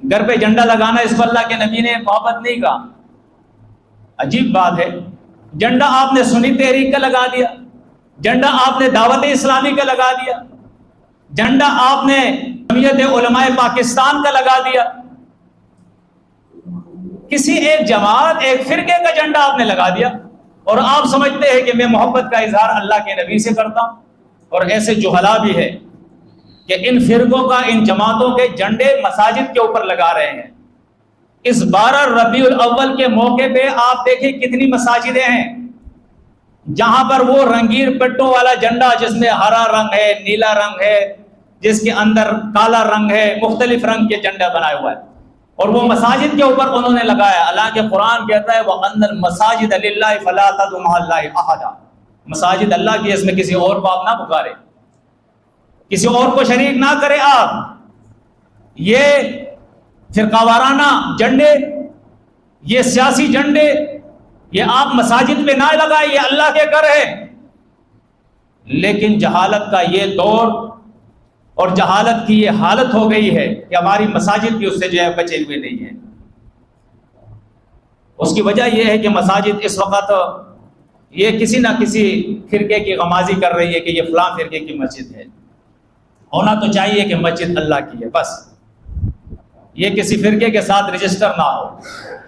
گھر پہ جھنڈا لگانا اس کو اللہ کے نبی نے محبت نہیں کہا. عجیب بات ہے. جھنڈا آپ نے سنی تحریک کا لگا دیا, جھنڈا آپ نے دعوت اسلامی کا لگا دیا, جھنڈا آپ نے جمعیت علماء پاکستان کا لگا دیا. کسی ایک جماعت, ایک فرقے کا جھنڈا آپ نے لگا دیا, اور آپ سمجھتے ہیں کہ میں محبت کا اظہار اللہ کے نبی سے کرتا ہوں. اور ایسے جہلا بھی ہے کہ ان فرقوں کا, ان جماعتوں کے جھنڈے مساجد کے اوپر لگا رہے ہیں. اس 12 ربیع الاول کے موقع پہ آپ دیکھیں کتنی مساجدیں ہیں جہاں پر وہ رنگین پٹوں والا جھنڈا, جس میں ہرا رنگ ہے, نیلا رنگ ہے, جس کے اندر کالا رنگ ہے, مختلف رنگ کے جھنڈا بنایا ہوا ہے, اور وہ مساجد کے اوپر انہوں نے لگایا. اللہ کے قرآن کہتا ہے وَأَنَّ الْمَسَاجِدَ لِلَّهِ فَلَا تَدْعُوا مَعَ اللَّهِ أَحَدًا. مساجد اللہ کی, اس میں کسی اور کو آپ نہ پکارے, کسی اور کو شریک نہ کرے آپ. یہ فرقہ وارانہ جھنڈے, یہ سیاسی جھنڈے, یہ آپ مساجد پہ نہ لگائیں, یہ اللہ کے گھر ہے. لیکن جہالت کا یہ دور اور جہالت کی یہ حالت ہو گئی ہے کہ ہماری مساجد بھی اس سے جو ہے بچے ہوئے نہیں ہیں. اس کی وجہ یہ ہے کہ مساجد اس وقت یہ کسی نہ کسی فرقے کی غمازی کر رہی ہے کہ یہ فلاں فرقے کی مسجد ہے. ہونا تو چاہیے کہ مسجد اللہ کی ہے, بس یہ کسی فرقے کے ساتھ رجسٹر نہ ہو.